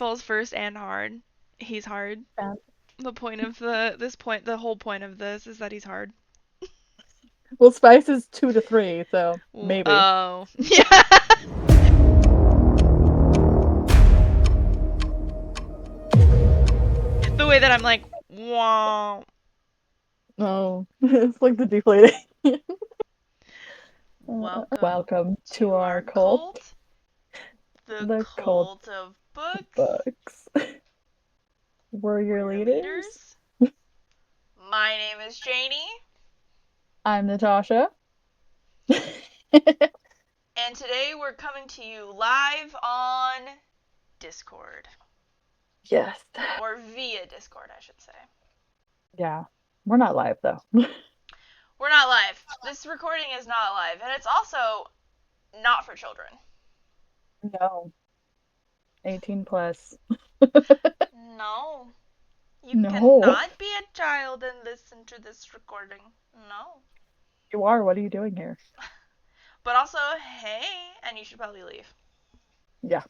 Balls first and hard. He's hard. Um, The whole point of this is that he's hard. well, spice is 2 to 3, so maybe. Oh, yeah. The way that I'm like, wow. Oh, it's like the deflating. Welcome Welcome to to our our cult, cult, the the cult cult of books. books. We're We're your your leaders. leaders. My name is Janie, I'm Natasha. and today we're coming to you live on Discord. Yes. Or via Discord, I should say. Yeah. We're not live though. We're not live. This recording is not live, and it's also not for children. No. 18 plus. No. You No. cannot be a child and listen to this recording. No. You are. What are you doing here? But also, hey, and you should probably leave. Yeah.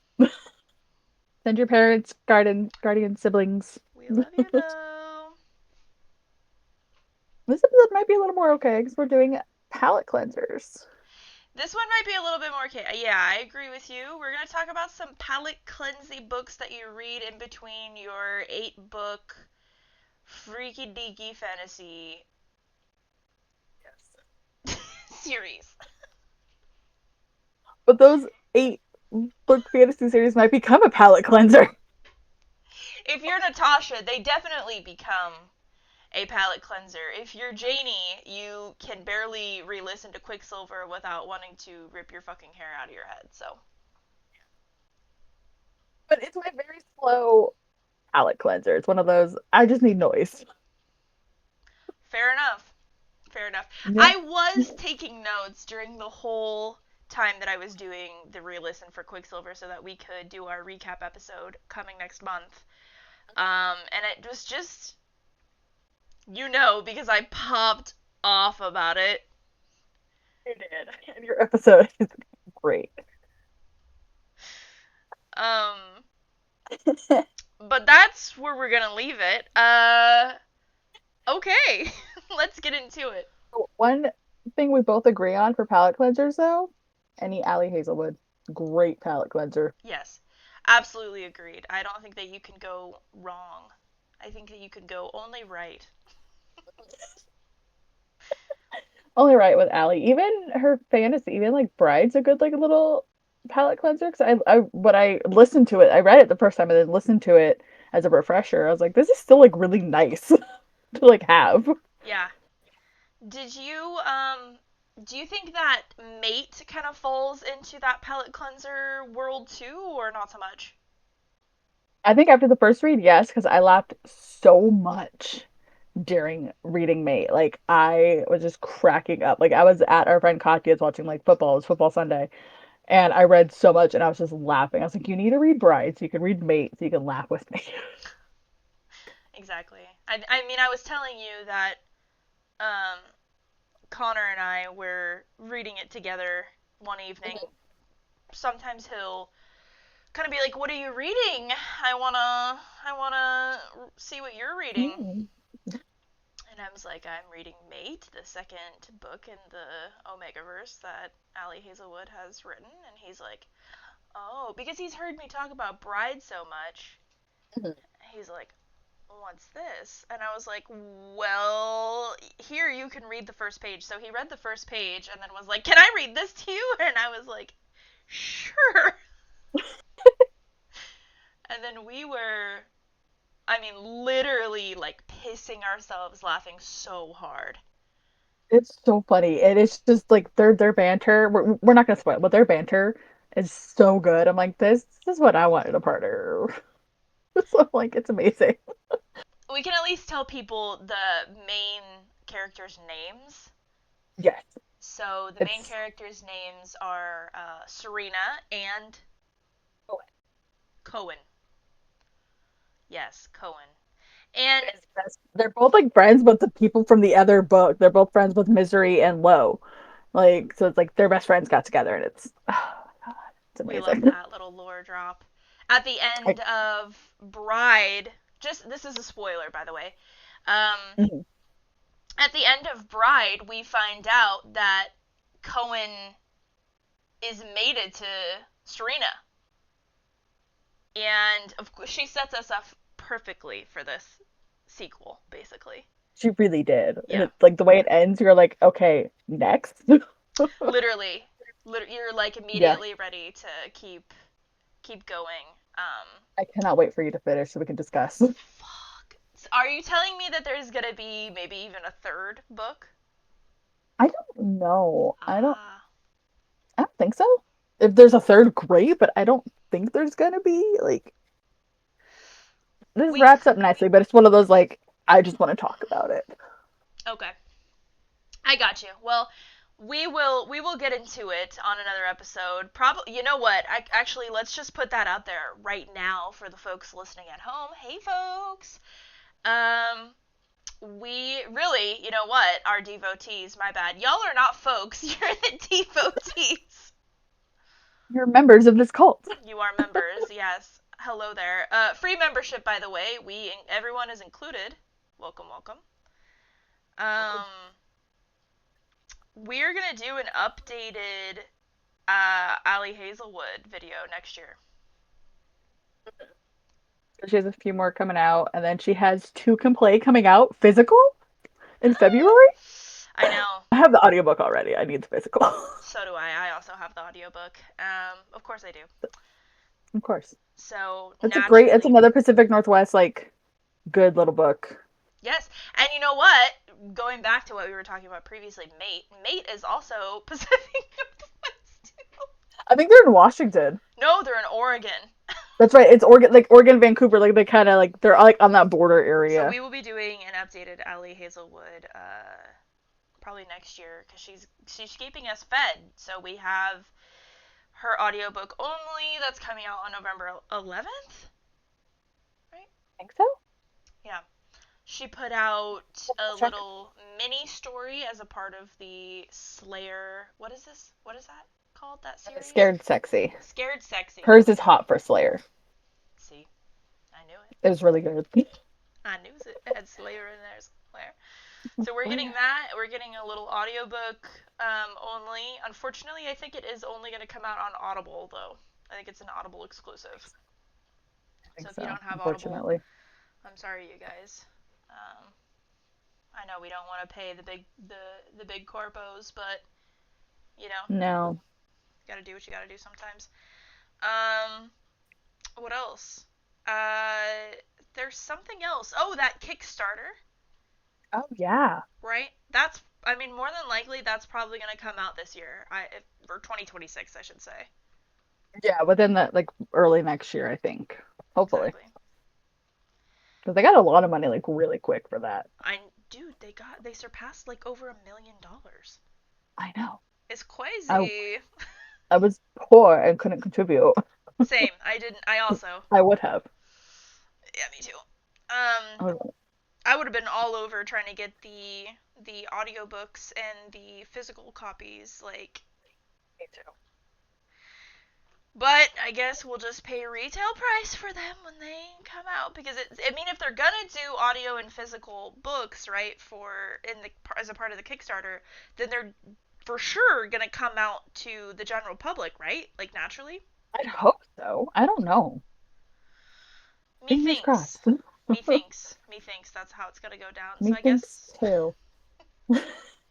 Send your parents, guardian siblings. We love you though. This episode might be a little more okay because we're doing palate cleansers. This one might be a little bit more. Yeah, I agree with you. We're going to talk about some palate cleansing books that you read in between your 8 book freaky deaky fantasy Yes. series. But those 8 book fantasy series might become a palate cleanser. If you're Natasha, they definitely become a palate cleanser. If you're Janie, you can barely re-listen to Quicksilver without wanting to rip your fucking hair out of your head. So, But it's my very slow palate cleanser. It's one of those, I just need noise. fair enough. Fair enough. Yeah. I was taking notes during the whole time that I was doing the re-listen for Quicksilver so that we could do our recap episode coming next month. And it was just, because I popped off about it. You did. And your episode is great. Um, but that's where we're gonna leave it. Okay, let's get into it. One thing we both agree on for palate cleansers, though, any Ali Hazelwood. Great palate cleanser. Yes, absolutely agreed. I don't think that you can go wrong. I think that you can go only right. Only right with Ali. Even her fantasy, even like Bride's a good like little palate cleanser. Because when I listened to it, I read it the first time and then listened to it as a refresher. I was like, this is still like really nice to like have. Yeah. Did you do you think that Mate kind of falls into that palette cleanser world too, or not so much? I think after the first read, yes, because I laughed so much during reading Mate. Like I was just cracking up. Like I was at our friend Katya's watching like football. It was football Sunday. And I read so much and I was just laughing. I was like, you need to read Bride so you can read Mate so you can laugh with me. Exactly. I mean, I was telling you that um Connor and I were reading it together one evening. Sometimes he'll kind of be like, "What are you reading? I wanna see what you're reading." Mm. And I was like, "I'm reading Mate, the second book in the Omegaverse that Ali Hazelwood has written." And he's like, "Oh, because he's heard me talk about Bride so much." He's like, "What's this?" And I was like, "Well, here you can read the first page." So he read the first page and then was like, "Can I read this to you?" And I was like, "Sure." And then we were, I mean, literally like pissing ourselves laughing so hard. It's so funny. And it's just like their banter. We're not gonna spoil, but their banter is so good. I'm like, this is what I wanted a partner. So I'm like, it's amazing. We can at least tell people the main characters' names. Yes. So the main It's characters' names are Serena and Cohen. Yes, Cohen. And his best. They're both like friends, but the people from the other book, they're both friends with Misery and Lo. So it's like their best friends got together and it's oh my God, it's we love amazing. that little lore drop. At the I, end of Bride, just this is a spoiler, by the way. Um, mhm. at the end of Bride, we find out that Cohen is mated to Serena, and of course, she sets us up perfectly for this sequel, basically. She really did. And Yeah, it's like the way it ends, you're like, okay, next. literally, you're like Yeah, immediately ready to keep going. I cannot wait for you to finish so we can discuss. Fuck. Are you telling me that there's gonna be maybe even a third book? I don't know. Ah, I don't think so. If there's a third, great, but I don't think there's gonna be. Like, this we wraps up nicely, but it's one of those like I just want to talk about it. okay. I got you. Well, we will get into it on another episode. Probably, you know what? Actually, let's just put that out there right now for the folks listening at home. Hey, folks. Um, we really, you know what? Our devotees. My bad. Y'all are not folks. You're the devotees. You're members of this cult. You are members. Yes. Hello there. Free membership, by the way. Everyone is included. Welcome, welcome. Um, we're gonna do an updated Ali Hazelwood video next year. She has a few more coming out, and then she has two Complay coming out physical in February. I know. I have the audiobook already. I need the physical. So do I. I also have the audiobook. Of course I do. Of course. So It's naturally, another Pacific Northwest, like, good little book. yes. And you know what? Going back to what we were talking about previously, Mate. Mate is also Pacific Northwest too. I think they're in Washington. No, they're in Oregon. That's right. It's Oregon, like Oregon, Vancouver. Like they kind of like they're like on that border So area. we will be doing an updated Ali Hazelwood probably next year because she's keeping us fed. So we have her audiobook only that's coming out on November 11th, right? I think so. Yeah. She put out a Check. little mini story as a part of the Slayer. What is this? What is that called? That series? Scared Sexy. Scared Sexy. Hers is hot for Slayer. See, I knew it. It was really good. I knew it had Slayer in there. Slayer. So we're getting that. We're getting a little audiobook only. Unfortunately, I think it is only going to come out on Audible though. I think it's an Audible exclusive. I So think if you so. don't have Audible, Unfortunately, I'm sorry, you guys. Um, I know we don't want to pay the big corpos, but you know, no. you gotta do what you gotta do sometimes. Um, what else? Uh, there's something else. Oh, that Kickstarter, Oh yeah. right? That's, I mean, more than likely, that's probably gonna come out this year. Or 2026, I should say. Yeah, within the like early next year, I think. Hopefully, Exactly. because they got a lot of money like really quick for that. Dude, they surpassed like over $1 million. I know. It's I crazy. I was poor and couldn't contribute. Same. I didn't. I also. I would have. Yeah, me too. Um, I would I would have been all over trying to get the audiobooks and the physical copies, like, me too. but I guess we'll just pay retail price for them when they come out because I mean if they're gonna do audio and physical books, right, for in the as a part of the Kickstarter, then they're for sure gonna come out to the general public, right? Like naturally. I'd hope so. I don't know. Fingers Methinks. crossed. Methinks that's how it's gonna go down. So I Methinks guess too.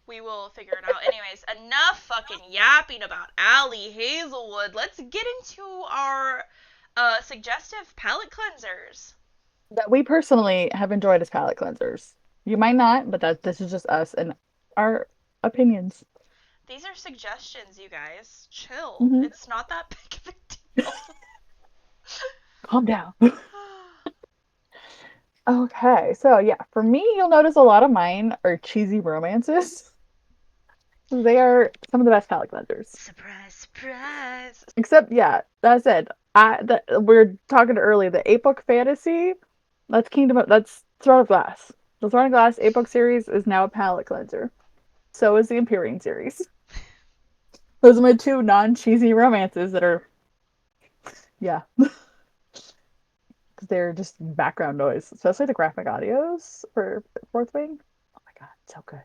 we will figure it out. Anyways, enough fucking yapping about Ali Hazelwood. Let's get into our suggestive palate cleansers. That we personally have enjoyed as palate cleansers. You might not, but this is just us and our opinions. These are suggestions, you guys. Chill. Hmm. It's not that big of a deal. Calm down. Okay, so yeah, for me, you'll notice a lot of mine are cheesy romances. They are some of the best palate cleansers. Surprise, surprise. Except, yeah, that said, we're talking earlier, the 8 book fantasy, that's Throne of Glass. The Throne of Glass 8 book series is now a palate cleanser. So is the Empyrean series. Those are my two non cheesy romances that are, yeah. because they're just background noise, especially the graphic audios for Fourth Wing. Oh my God, so good.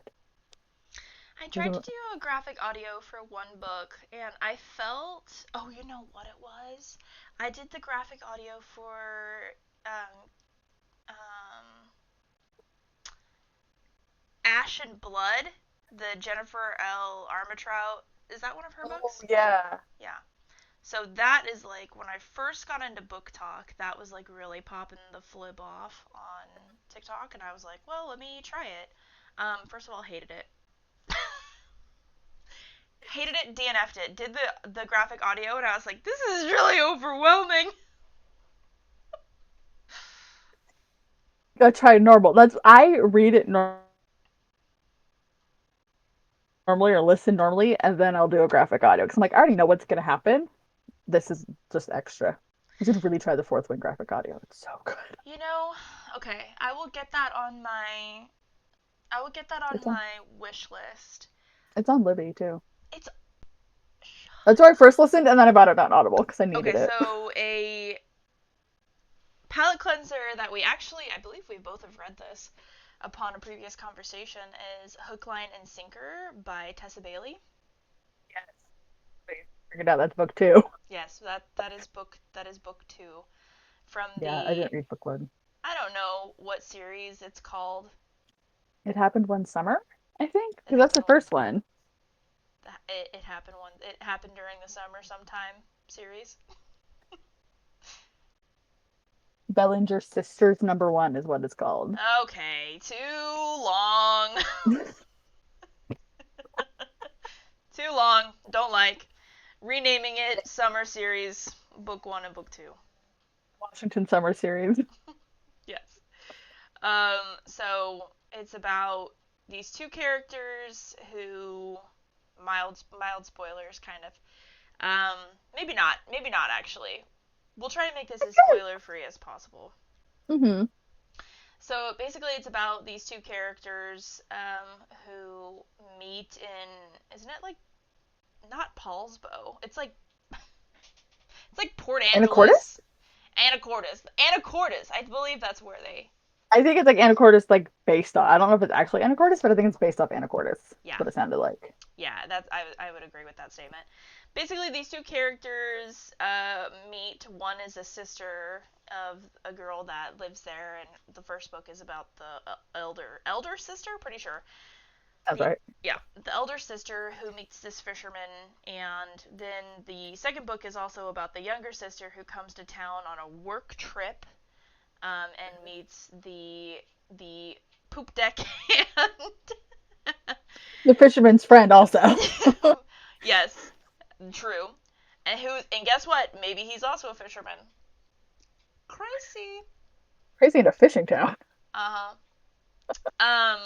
I There's tried to a- do a graphic audio for one book, and I felt. Oh, you know what it was? I did the graphic audio for um, um, Ash and Blood, the Jennifer L. Armentrout. Is that one of her Oh books? yeah. Yeah. So that is like when I first got into book talk, that was like really popping the flib off on TikTok, and I was like, well, let me try it. First of all, hated it. Hated it, DNF'd it. Did the graphic audio, and I was like, this is really overwhelming. Gotta try normal. That's I read it normally or listen normally, and then I'll do a graphic audio because I'm like, I already know what's gonna happen. This is just extra. You should really try the Fourth Wing graphic audio. It's so good. You know, okay, I will get that on my. I will get that on It's on my wish list. it's on Libby too. It's That's where I first listened, and then I bought it on Audible because I needed okay. it. So a palate cleanser that we actually, I believe we both have read this upon a previous conversation, is Hook, Line, and Sinker by Tessa Bailey. Yes. I figured out that's book two. Yes, that is book 2 from Yeah, I the. didn't read book one. I don't know what series it's called. It happened one summer, I think, It because that's happened the first one. it happened during the summer sometime series. Bellinger Sisters number one is what it's called. Okay, too long. Too long. Don't like. Renaming it Summer Series Book 1 and Book 2. Washington Summer Series. Yes. So it's about these two characters who mild spoilers kind of. Um, maybe not actually. We'll try to make this as spoiler free as possible. Mm-hmm. So basically, it's about these two characters who meet in, isn't it like not Paulsbo? It's like Port Anacortes? Angeles, Anacortes. I believe that's where they. I think it's like Anacortes, like based on. I don't know if it's actually Anacortes, but I think it's based off Anacortes. That's Yeah, what it sounded like. yeah. I would agree with that statement. Basically, these two characters meet. One is a sister of a girl that lives there, and the first book is about the elder sister. Pretty sure That's the right. yeah the elder sister who meets this fisherman, and then the second book is also about the younger sister who comes to town on a work trip, and meets the poop deck hand. The fisherman's friend also. Yes, true. And guess what? Maybe he's also a fisherman. Crazy. Crazy in a fishing town. Uh huh.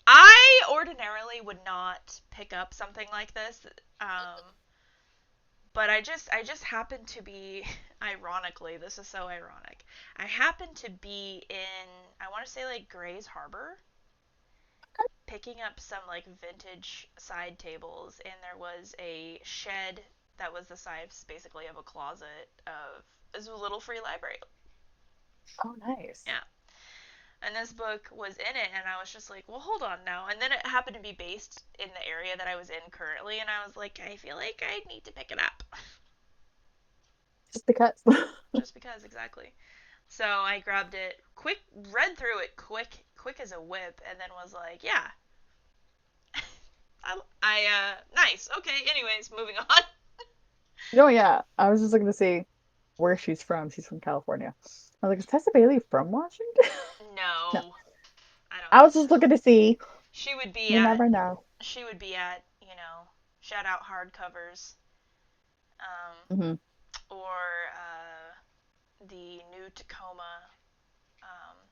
I ordinarily would not pick up something like this. But I just happen to be ironically, this is so ironic. I happen to be in, I want to say like Gray's Harbor, picking up some like vintage side tables, and there was a shed that was the size basically of a closet of, this was a little free library. Oh, nice. Yeah. And this book was in it, and I was just like, well, hold on now. And then it happened to be based in the area that I was in currently, and I was like, I feel like I need to pick it up. Just because. Just because, exactly. So I grabbed it quick, read through it quick as a whip, and then was like, yeah. Nice. Okay, anyways, moving on. No, yeah. I was just looking to see where she's from. She's from California. I was like, is Tessa Bailey from Washington? No. No, I don't I was think just so. looking to see. She would be You at, never know. shout out Hardcovers, um, Hmm. or the new Tacoma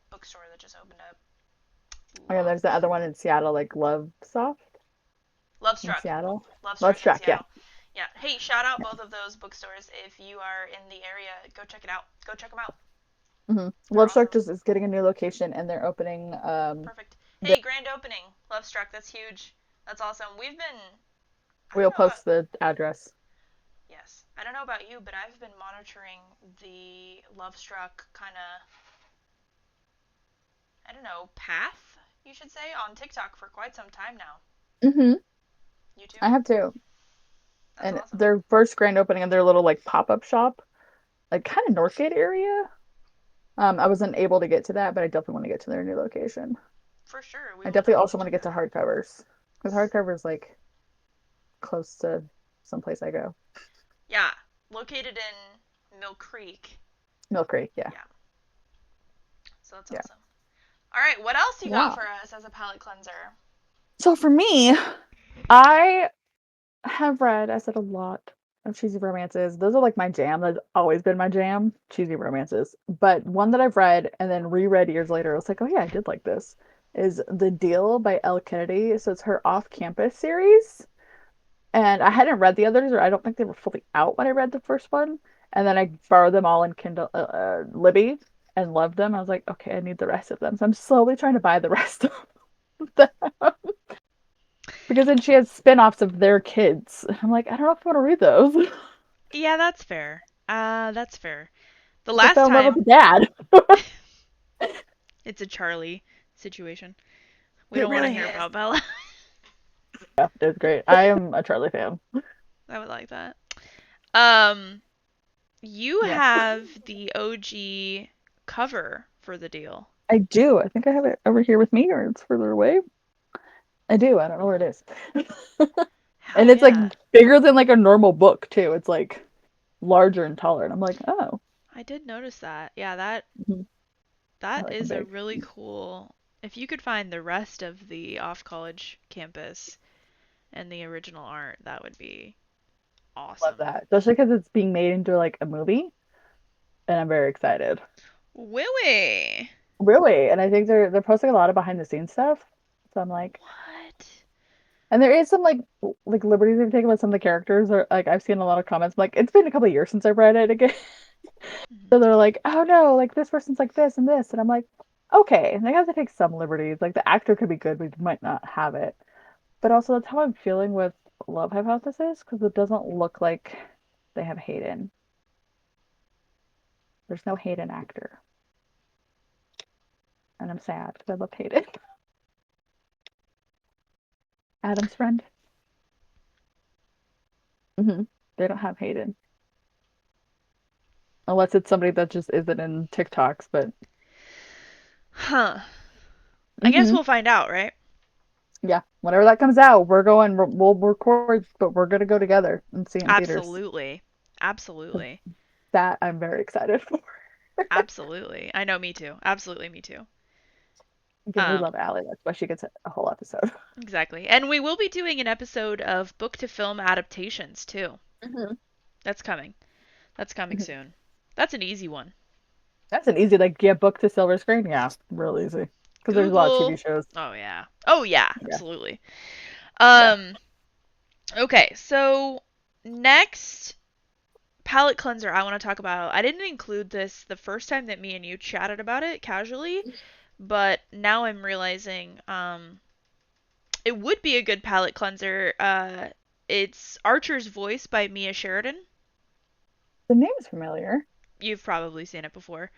bookstore that just opened up. Oh, yeah, Love there's the other one in Seattle, like Love Soft in Lovestruck. Seattle. Love Lovestruck in Struck, yeah. Seattle. Yeah. Hey, shout out Yeah. both of those bookstores. If you are in the area, go check it out. Go check them out. They're Love Struck awesome. just is getting a new location and they're opening Perfect. the Hey, grand opening. Lovestruck. That's huge. That's awesome. We've been. I don't we'll know. post the address. Yes. I don't know about you, but I've been monitoring the Lovestruck kind of, I don't know, path, you should say, on TikTok for quite some time now. Hmm. You too? I have too. That's And awesome. their first grand opening of their little like pop-up shop, like kind of Northgate area. I wasn't able to get to that, but I definitely want to get to their new location. For sure, we I will definitely definitely also want to get to check Hardcovers because Hardcovers like close to someplace I go. Yeah, located in Mill Creek. Mill Creek, yeah, Yeah, so that's yeah. awesome. All right, what else you got Wow. for us as a palate cleanser? So for me, I have read, I said a lot of cheesy romances. Those are like my jam. That's always been my jam, cheesy romances. But one that I've read and then reread years later, I was like, oh yeah, I did like this, is The Deal by Elle Kennedy. So it's her off-campus series. And I hadn't read the others, or I don't think they were fully out when I read the first one. And then I borrowed them all in Kindle Libby and loved them. I was like, okay, I need the rest of them. So I'm slowly trying to buy the rest of them. Because then she has spin-offs of their kids. I'm like, I don't know if I want to read those. Yeah, that's fair. That's fair. The I last fell in love with the time dad. it's a Charlie situation. We It don't want to really hear is. about Bella. Yeah, it's great. I am a Charlie fan. I would like that. Um, you Yeah, have the OG cover for the deal. I do. I think I have it over here with me, or it's further away. I do. I don't know where it is. And Hell it's like yeah. bigger than like a normal book too. It's like larger and taller. And I'm like, oh, I did notice that. Yeah, that mhm. I that like them is a big. really cool. If you could find the rest of the off college campus and the original art, that would be Love awesome. that, especially because it's being made into like a movie, and I'm very excited. Willie. Really, and I think they're posting a lot of behind the scenes stuff. So I'm like, What? and there is some like liberties they've taken with some of the characters. Or like I've seen a lot of comments. I'm like, it's been a couple of years since I've read it again. Mhm. So they're like, oh no, like this person's like this and this, and I'm like, okay, and they have to take some liberties. Like the actor could be good, we might not have it, but also that's how I'm feeling with Love Hypothesis because it doesn't look like they have Hayden. There's no Hayden actor, and I'm sad because I love Hayden, Adam's friend. Hmm. They don't have Hayden unless it's somebody that just isn't in TikToks, but Huh. I guess hmm we'll find out, right? yeah, whenever that comes out, we're going. We'll record, but we're gonna go together and see it in theaters. Absolutely. Absolutely. That I'm very excited for. Absolutely. I know, me too. Absolutely, me too. Because we Um, love Allie. That's why she gets a whole episode. exactly. And we will be doing an episode of book to film adaptations too. Hmm. That's coming. That's coming Hmm. soon. That's an easy one. That's an easy, like, yeah, book to silver screen. Yeah, real easy. Because there's a lot of TV Google. shows. Oh yeah. Oh yeah, Yeah, absolutely. yeah. Um, okay, so next palette cleanser I want to talk about. I didn't include this the first time that me and you chatted about it casually, but now I'm realizing it would be a good palette cleanser. It's Archer's Voice by Mia Sheridan. The name is familiar. You've probably seen it before.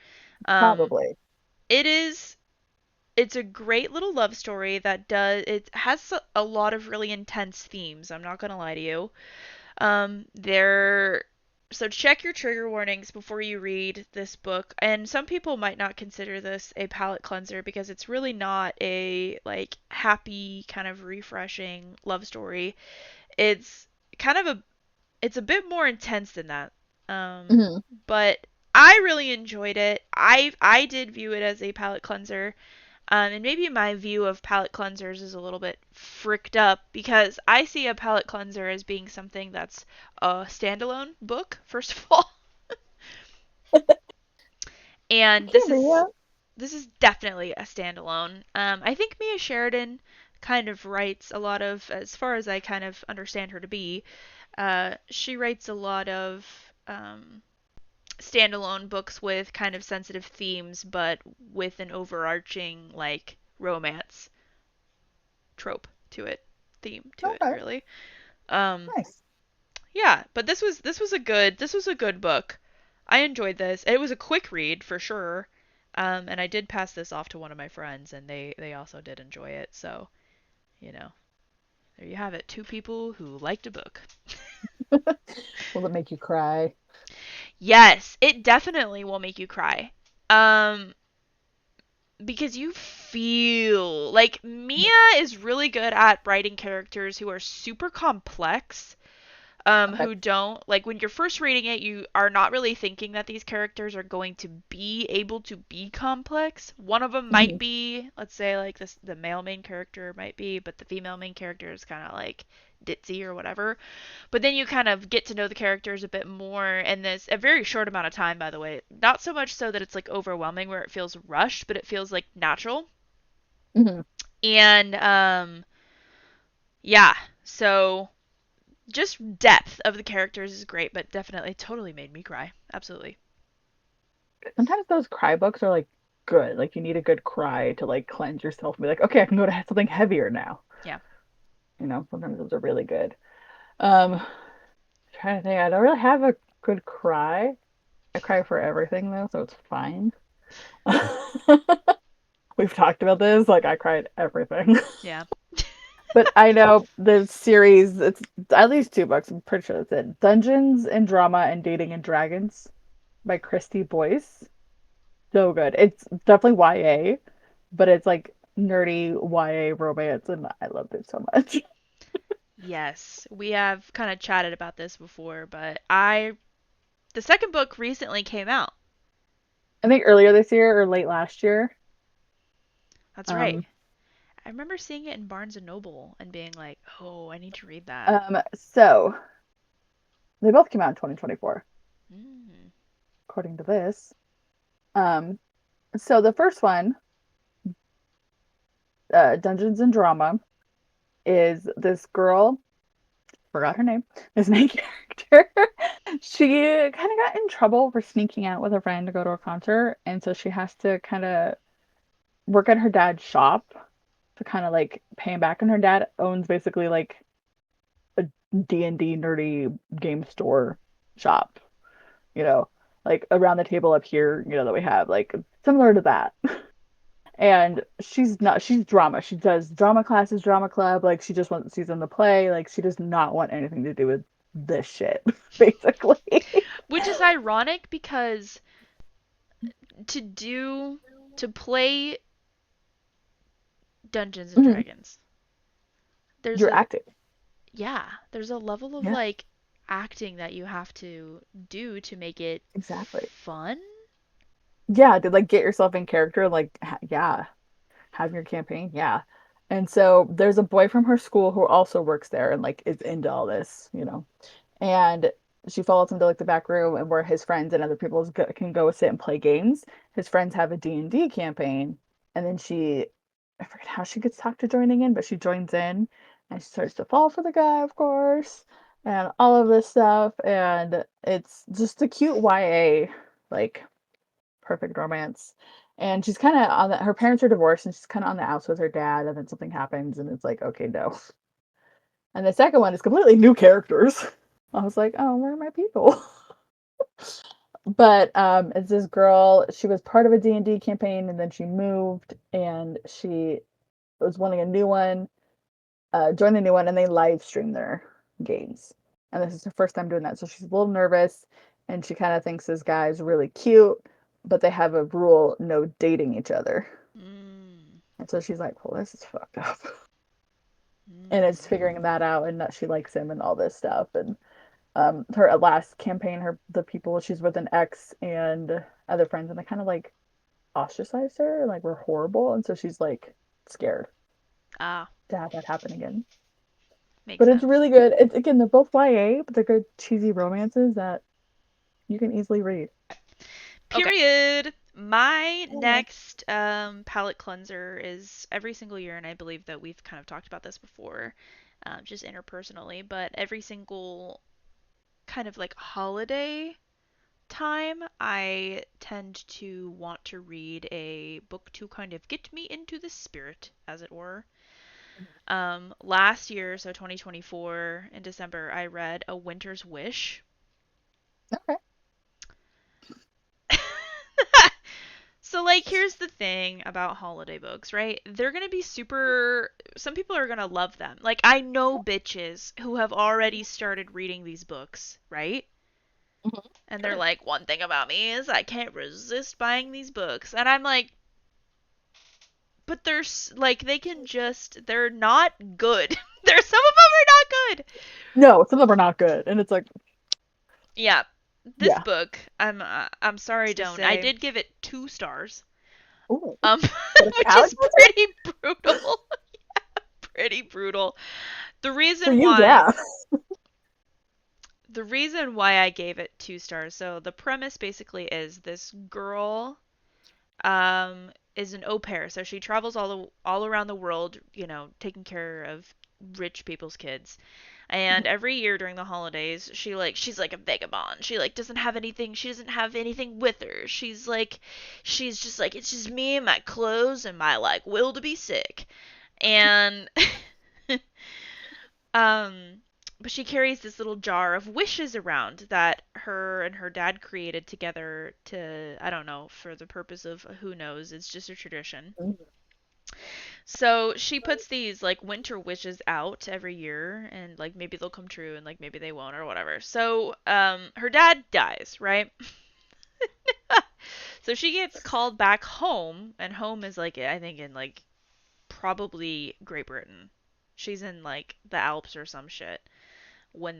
Um, Probably. it is it's a great little love story that does it has a lot of really intense themes. I'm not gonna lie to you. There so check your trigger warnings before you read this book. And some people might not consider this a palate cleanser because it's really not a like happy kind of refreshing love story. It's kind of it's a bit more intense than that. Um, Hmm. but I really enjoyed it. I did view it as a palate cleanser. And maybe my view of palette cleansers is a little bit fricked up because I see a palette cleanser as being something that's a standalone book, first of all. It And can be, yeah. this is definitely a standalone. I think Mia Sheridan kind of writes a lot of, as far as I kind of understand her to be, she writes a lot of standalone books with kind of sensitive themes, but with an overarching like romance trope to it, theme to it, Okay, really. Um, nice. Yeah, but this was a good book. I enjoyed this. It was a quick read for sure. And I did pass this off to one of my friends, and they also did enjoy it. So, you know, there you have it. Two people who liked a book. Will it make you cry? Yes, it definitely will make you cry. Um, because you feel like Mia is really good at writing characters who are super complex, Okay. who don't like when you're first reading it, you are not really thinking that these characters are going to be able to be complex. One of them might Mhm. be, let's say, like this, the male main character might be, but the female main character is kind of like ditzy or whatever. But then you kind of get to know the characters a bit more in this a very short amount of time, by the way. Not so much so that it's like overwhelming where it feels rushed, but it feels like natural. Mhm. And yeah, so just depth of the characters is great, but definitely totally made me cry. Absolutely. Sometimes those cry books are like good. Like you need a good cry to like cleanse yourself and be like, okay, I can go to something heavier now. Yeah. Sometimes those are really good. Um, trying to think, I don't really have a good cry. I cry for everything though, so it's fine. We've talked about this. Like I cried everything. Yeah. But I know the series, it's at least two books. I'm pretty sure that's it. Dungeons and Drama and Dating and Dragons by Christy Boyce. So good. It's definitely YA, but it's like nerdy YA romance, and I loved it so much. Yes. We have kind of chatted about this before, but the second book recently came out. I think earlier this year or late last year. That's right. Um, I remember seeing it in Barnes and Noble and being like, "Oh, I need to read that." so they both came out in 2024, Mm. according to this. Um, so the first one, Dungeons and Drama, is this girl, forgot her name, this main character. She kind of got in trouble for sneaking out with a friend to go to a concert, and so she has to kind of work at her dad's shop to kind of like pay him back. And her dad owns basically like a D&D nerdy game store shop, you know, like around the table up here, that we have, like similar to that. And she's drama. She does drama classes, drama club. Like she just wants season the play. Like she does not want anything to do with this shit, basically. Which is ironic because to do to play Dungeons and Mhm. Dragons, there's You're a acting. yeah, there's a level of Yeah, like acting that you have to do to make it exactly. fun. Yeah, to like get yourself in character, like yeah, have your campaign, yeah. And so there's a boy from her school who also works there and like is into all this. And she follows him to like the back room and where his friends and other people can go sit and play games. His friends have a D&D campaign, and then I forget how she gets talked to joining in, but she joins in and she starts to fall for the guy, of course, and all of this stuff. And it's just a cute YA, like perfect romance. And she's kind of her parents are divorced and she's kind of on the outs with her dad. And then something happens and it's like, okay, no. And the second one is completely new characters. I was like, oh, where are my people? But it's this girl. She was part of a D&D campaign and then she moved and she was wanting a new one, joined the new one, and they live stream their games. And this is her first time doing that. So she's a little nervous and she kind of thinks this guy's really cute, but they have a rule no dating each other. Mm, And so she's like, well, this is fucked up. And it's mm. figuring that out and that she likes him and all this stuff. And her last campaign, the people she's with an ex and other friends, and they kind of like ostracized her and like were horrible. And so she's like scared Ah, to have that happen again. makes But it's sense. really good. It's again, they're both YA, but they're good cheesy romances that you can easily read. Okay. Period. My Okay. next palette cleanser is every single year, and I believe that we've kind of talked about this before, just interpersonally, but every single kind of like holiday time, I tend to want to read a book to kind of get me into the spirit, as it were. Last year, so 2024 in December, I read A Winter's Wish. Okay. So, like, here's the thing about holiday books, right? They're gonna be super. Some people are gonna love them. Like, I know bitches who have already started reading these books, right? Mhm. And they're Sure. like, one thing about me is I can't resist buying these books. And I'm like, but like, they can just. They're not good. There's some of them are not good. No, some of them are not good, and it's like, Yeah. This yeah. book, I'm sorry, To don't. I say. did give it 2 stars. Ooh, Um, but a which palate is cleanser pretty brutal. Pretty brutal. The for reason you, why yeah. the reason why I gave it 2 stars. So the premise basically is this girl is an au pair. So she travels all around the world, taking care of rich people's kids. And every year during the holidays, she's like a vagabond. She like doesn't have anything. She doesn't have anything with her. She's just like it's just me and my clothes and my like will to be sick. And Um, but she carries this little jar of wishes around that her and her dad created together to, I don't know, for the purpose of who knows, it's just a tradition. So she puts these like winter wishes out every year and like maybe they'll come true and like maybe they won't or whatever. So her dad dies, right? So she gets called back home and home is like I think in like probably Great Britain. She's in like the Alps or some shit. When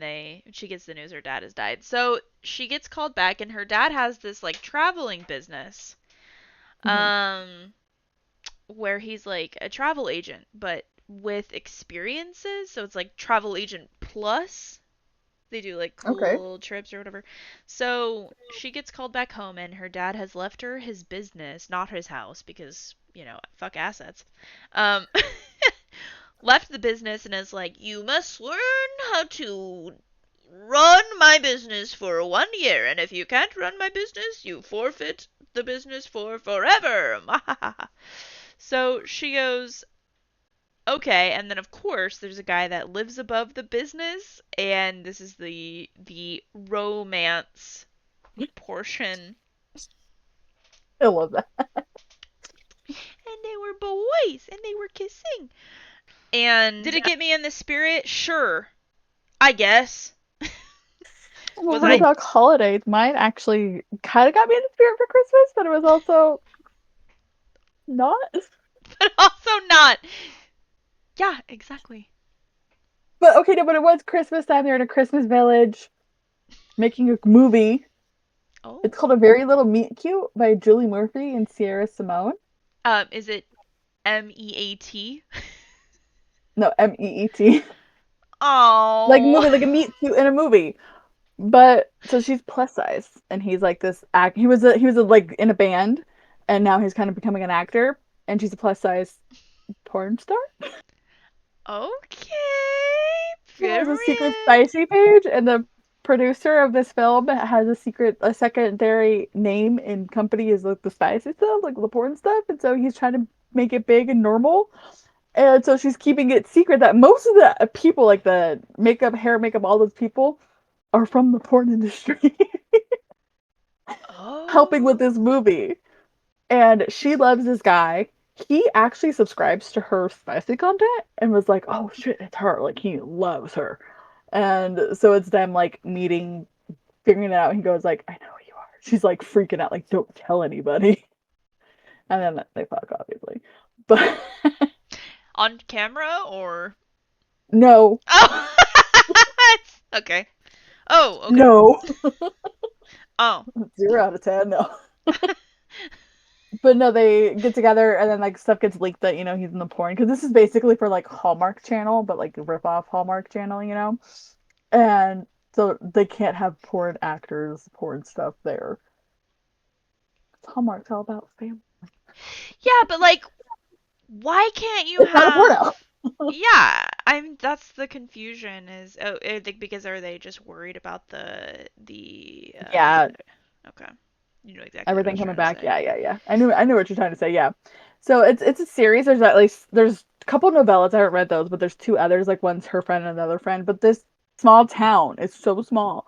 she gets the news her dad has died. So she gets called back and her dad has this like traveling business Mhm. um where he's like a travel agent but with experiences. So it's like travel agent plus they do like Okay. cool trips or whatever. So she gets called back home and her dad has left her his business, not his house because, fuck assets. Um left the business and is like, "You must learn how to run my business for 1 year, and if you can't run my business, you forfeit the business for forever." So she goes, "Okay," and then of course there's a guy that lives above the business, and this is the romance portion. I love that. And they were boys, and they were kissing. And did it get me in the spirit? Sure, I guess. Well, Was we're gonna I? talk holidays. Mine actually kind of got me in the spirit for Christmas, but it was also not. But also not. Yeah, exactly. But okay, no, but it was Christmas time. They're in a Christmas village making a movie. It's Oh. called A Very Little Meet Cute by Julie Murphy and Sierra Simone. Is it MEAT? No, Meet. Like Oh. movie, like a meet cute in a movie. But so she's plus size, and he's like this act. He was like in a band, and now he's kind of becoming an actor. And she's a plus size porn star. Okay. She has a secret Period. spicy page, and the producer of this film has a secondary name and company is like the spicy stuff, like the porn stuff. And so he's trying to make it big and normal. And so she's keeping it secret that most of the people, like the makeup, hair, makeup, all those people, are from the porn industry, helping with Oh. this movie. And she loves this guy. He actually subscribes to her spicy content and was like, "Oh shit, it's her!" Like he loves her, and so it's them like meeting, figuring it out. He goes like, "I know who you are." She's like freaking out, like, "Don't tell anybody." And then they fuck, obviously, but On camera or? no, Oh. Okay. Oh, okay. no, Oh. 0 out of 10, no. But no, they get together and then like stuff gets leaked that he's in the porn because this is basically for like Hallmark Channel, but like rip off Hallmark Channel. And so they can't have porn actors, porn stuff there. Hallmark's all about family. Yeah, but like, why can't you It's not a porno. have? Yeah, That's the confusion is. Oh, because are they just worried about Yeah, Okay, you know exactly what I everything was coming trying to back. say. Yeah, yeah, yeah. I knew what you're trying to say. Yeah. So it's a series. There's at least there's couple novellas. I haven't read those, but there's two others. Like one's her friend and another friend. But this small town is so small,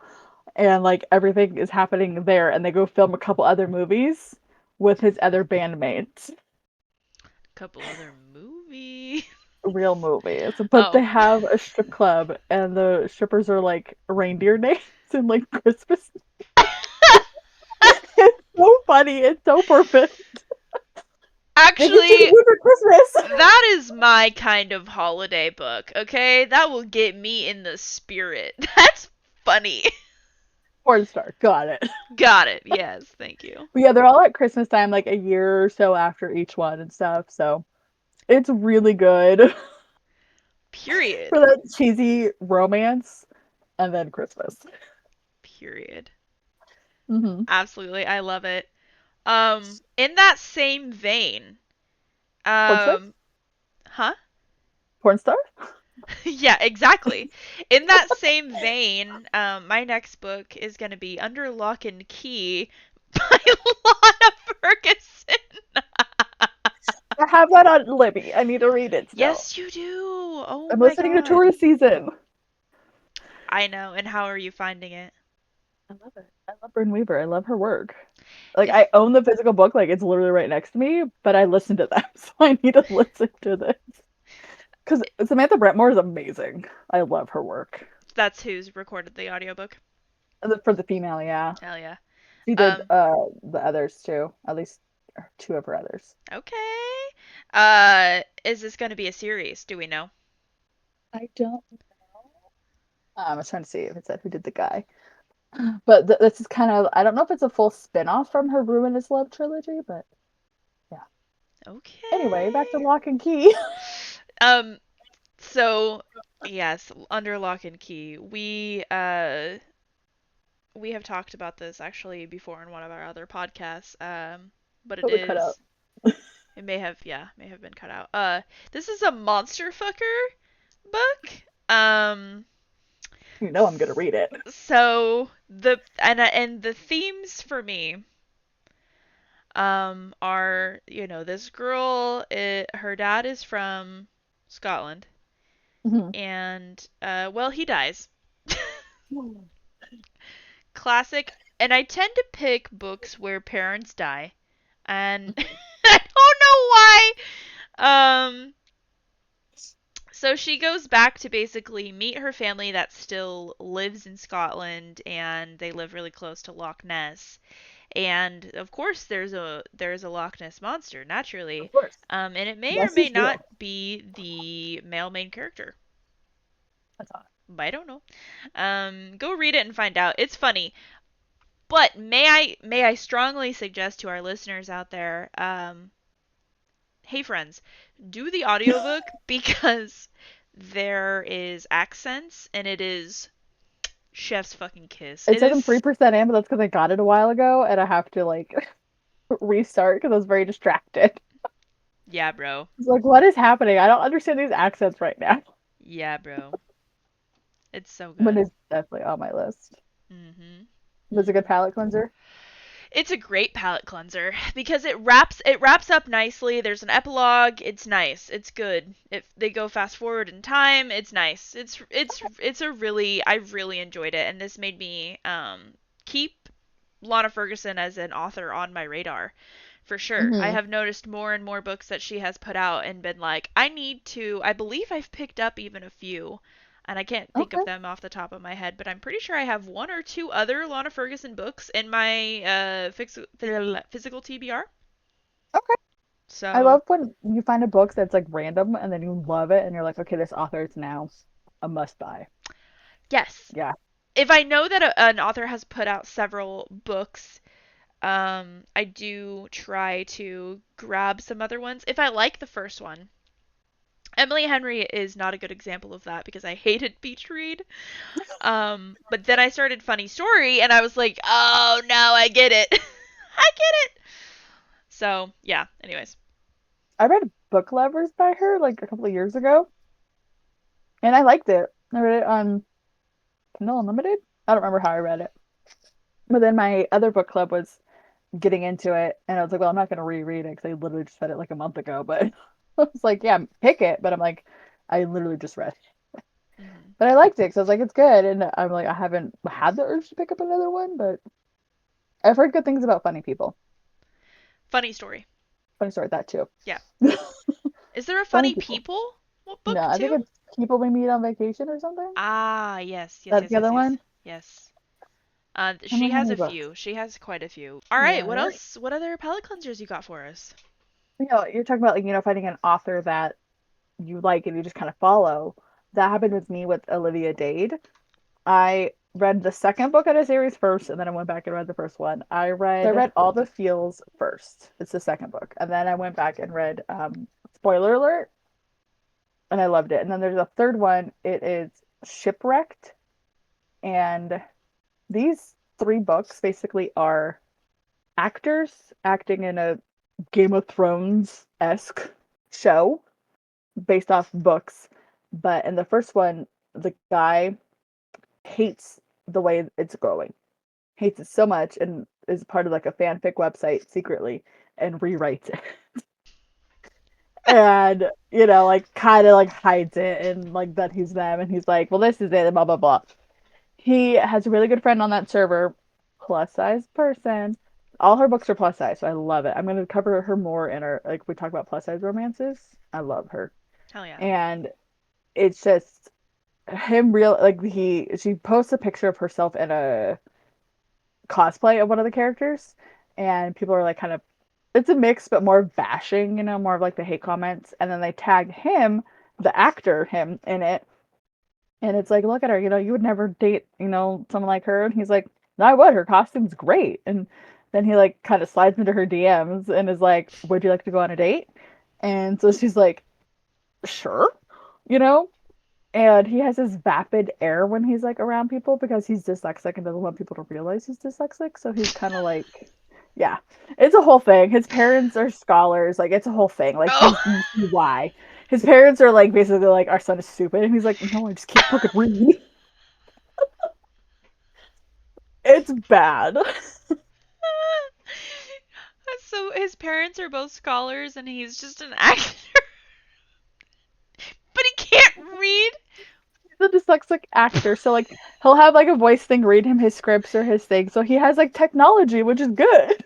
and like everything is happening there. And they go film a couple other movies with his other bandmates, Couple other movies. real movies. But Oh. they have a strip club, and the strippers are like reindeer names and like Christmas. It's so funny. It's so perfect. They get you the Actually, mood for Christmas. that is my kind of holiday book, okay? That will get me in the spirit. That's funny. Porn star. Got it. Got it. Yes, thank you. But yeah, they're all at Christmas time, like a year or so after each one and stuff. So it's really good for Period. that cheesy romance and then Christmas. Period. Mm-hmm. Absolutely. I love it. In that same vein, Porn star? um, huh? Porn star? Yeah, exactly. In that same vein, my next book is going to be Under Lock and Key by Lana Ferguson. I have that on Libby. I need to read it still. Yes, you do. Oh I'm my listening to god. tourist season. I know. And how are you finding it? I love it. I love Bryn Weaver. I love her work. Like It's I own the physical book, like it's literally right next to me, but I listen to them, so I need to listen to this. Because Samantha Brentmore is amazing. I love her work. that's who's recorded the audiobook. For the female, yeah. Hell yeah. She did Um, the others too. At least two of her others. okay. Is this going to be a series? Do we know? I don't know. I was trying to see if it said who did the guy. But this is kind of, I don't know if it's a full spin-off from her Ruinous Love trilogy, but yeah. Anyway, back to Okay. Lock and Key. Um, so yes, Under Lock and Key. We have talked about this actually before in one of our other podcasts. But it Totally cut out. is it may have been cut out. This is a monster fucker book. Um, You know I'm gonna read it. so the themes for me are, this girl, her dad is from Scotland, Mhm. and well, he dies. Classic. And I tend to pick books where parents die, and I don't know why. So she goes back to basically meet her family that still lives in Scotland, and they live really close to Loch Ness. And of course, there's a Loch Ness monster, naturally. Of course. And it may or Yes, may is not real. be the male main character. That's hot. I don't know. Go read it and find out. It's funny. But may I strongly suggest to our listeners out there, hey friends, do the audiobook because there is accents and it is chef's fucking kiss. It It says I'm is 3% in, but that's because I got it a while ago and I have to like restart because I was very distracted. yeah, bro. It's like, what is happening? I don't understand these accents right now. Yeah, bro. It's so But good. it's definitely on my list. Mhm. Was it a good Mhm. palate cleanser? It's a great palate cleanser because it wraps up nicely. There's an epilogue. It's nice. It's good. If they go fast forward in time, it's nice. It's a really I really enjoyed it, and this made me keep Lana Ferguson as an author on my radar. For sure. I Mm-hmm. have noticed more and more books that she has put out and been like, I need to. I believe I've picked up even a few, and I can't think of Okay. them off the top of my head, but I'm pretty sure I have one or two other Lana Ferguson books in my physical TBR. Okay. I So, love when you find a book that's like random and then you love it and you're like, okay, this author is now a must buy. yes. Yeah. If I know that an author has put out several books, I do try to grab some other ones. If I like the first one, Emily Henry is not a good example of that because I hated Beach Read. But then I started Funny Story and I was like, oh no, I get it. I get it. So, yeah, anyways. I read Book Lovers by her like a couple of years ago and I liked it. I read it on Kindle Unlimited. I don't remember how I read it. But then my other book club was getting into it and I was like, well, I'm not going to reread it because I literally just read it like a month ago, but It's like, yeah, pick it, but I'm like, I literally just read. Hmm. But I liked it, so I was like, it's good. And I'm like, I haven't had the urge to pick up another one, but I've heard good things about funny people. Funny story. Funny story, that too. Yeah. Is there a Funny funny people. people No, book I think too? it's people we meet on vacation or something. Ah, yes, yes, That's yes, the yes, other yes, one. yes. How She many has a books? few. She has quite a few. All right, Yeah, what right. else? What other palette cleansers you got for us? You're talking about like, finding an author that you like and you just kind of follow. That happened with me with Olivia Dade. I read the second book of the series first, and then I went back and read the first one. I read All the Feels first. It's the second book, and then I went back and read spoiler alert, and I loved it. And then there's a third one. It is Shipwrecked, and these three books basically are actors acting in a Game of Thrones esque show based off books. But in the first one, the guy hates the way it's going, hates it so much, and is part of like a fanfic website secretly and rewrites it. And, like kind of like hides it and like that he's them. And he's like, well, this is it, blah, blah, blah. He has a really good friend on that server, plus size person. All her books are plus size, so I love it. I'm going to cover her more in our, like, we talk about plus size romances. I love her. Hell yeah. And it's just him real, like, she posts a picture of herself in a cosplay of one of the characters, and people are like, kind of, it's a mix, but more bashing, more of like the hate comments. And then they tag him, the actor, him in it, and it's like, look at her, you would never date, someone like her. And he's like, no, I would. Her costume's great. And then he like kind of slides into her DMs and is like, would you like to go on a date? And so she's like, sure, you know? And he has this vapid air when he's like around people because he's dyslexic and doesn't want people to realize he's dyslexic. So he's kind of like, yeah, it's a whole thing. His parents are scholars. Like, it's a whole thing. Like, Oh. you see why. His parents are like basically like, our son is stupid. And he's like, no, I just can't fucking read. It's bad. So his parents are both scholars and he's just an actor, but he can't read. He's a dyslexic actor. So, like, he'll have like a voice thing read him his scripts or his thing. So he has like technology, which is good.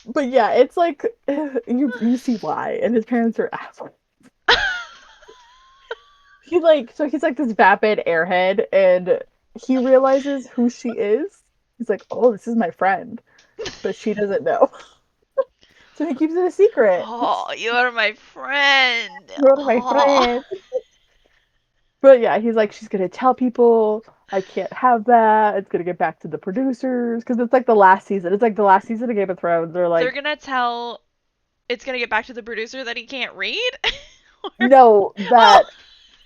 But yeah, it's like you see why. And his parents are assholes. He's like this vapid airhead, and he realizes who she is. He's like, oh, this is my friend, but she doesn't know. So he keeps it a secret. Oh, you are my friend. You're my Oh. friend. But yeah, he's like, she's gonna tell people I can't have that. It's gonna get back to the producers because it's like the last season. It's like the last season of Game of Thrones. They're They're like, gonna tell. It's gonna get back to the producer that he can't read. Or, no, oh. that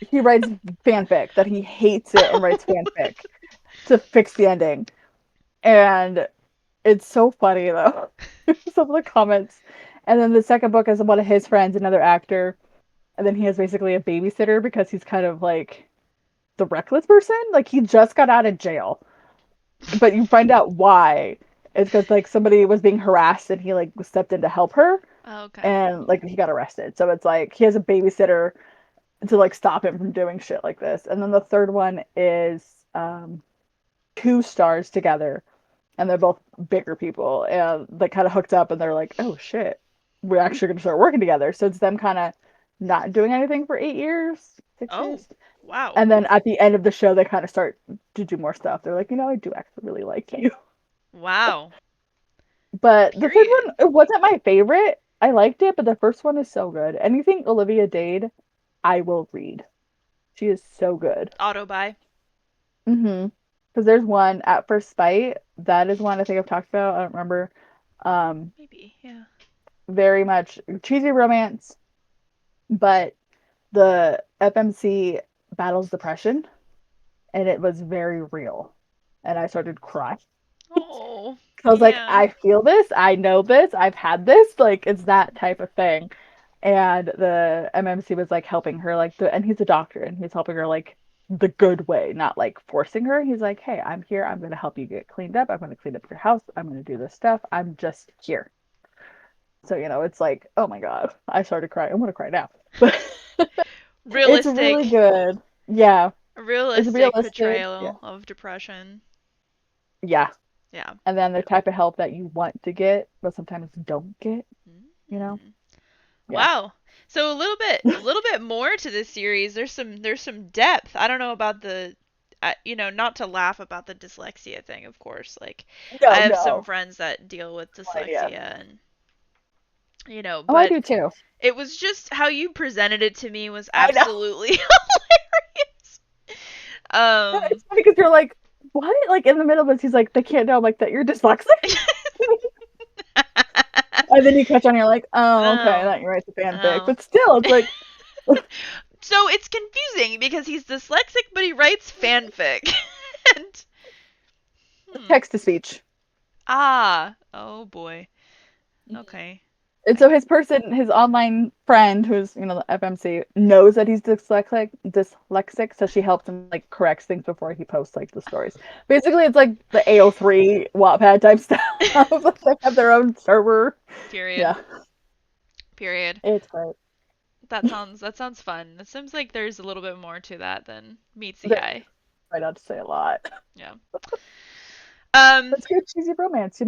he writes fanfic, that he hates it and writes fanfic to fix the ending. And it's so funny though. Some of the comments. And then the second book is one of his friends, another actor. And then he has basically a babysitter because he's kind of like the reckless person. Like he just got out of jail. But you find out why. It's because like somebody was being harassed and he like stepped in to help her Okay. and like he got arrested. So it's like he has a babysitter to like stop him from doing shit like this. And then the third one is two stars together, and they're both bigger people, and they kind of hooked up, and they're like, oh shit, we're actually going to start working together. So it's them kind of not doing anything for 8 years, 6 years, Oh, wow. and then at the end of the show, they kind of start to do more stuff. They're like, I do actually really like you. Wow. But the third Period. one, it wasn't my favorite. I liked it, but the first one is so good. Anything Olivia Dade, I will read. She is so good. Auto buy. Mm-hmm. Because there's one at First Bite. That is one I think I've talked about. I don't remember. Um, Maybe. Yeah. very much cheesy romance, but the FMC battles depression, and it was very real. And I started crying. Oh, I was like, yeah. I feel this, I know this, I've had this, like it's that type of thing. And the MMC was like helping her, like and he's a doctor, and he's helping her like the good way, not like forcing her. He's like, hey, I'm here, I'm gonna help you get cleaned up, I'm gonna clean up your house, I'm gonna do this stuff, I'm just here. So, it's like, oh my God, I started crying. I'm gonna cry now. But it's really Realistic, good. Yeah, it's realistic realistic. Yeah. portrayal of depression. Yeah. Yeah. And then the type of help that you want to get, but sometimes don't get, you know? Mm. Yeah. Wow. So a little bit more to this series. There's some depth. I don't know about not to laugh about the dyslexia thing, of course. Like, I No, have some no. friends that deal with Yeah. dyslexia, and Oh, I but do too. it was just how you presented it to me was I know. absolutely hilarious. It's Um, funny because you're like, what? Like in the middle of this, he's like, they can't know. I'm like, that you're dyslexic? And then you catch on, you're like, oh, okay, oh, that you write the fanfic. oh. But still, it's like, So it's confusing because he's dyslexic, but he writes fanfic. and hmm. text to speech. Oh boy. Okay. And I so his online friend, who's the FMC, knows that he's dyslexic, so she helps him like corrects things before he posts like the stories. Basically, it's like the AO3 Wattpad type stuff. Like, they have their own server. period. Yeah, Period. it's great. That sounds fun. It seems like there's a little bit more to that than meets the There, eye. try not to say a lot. Yeah. Um, Let's get cheesy romance.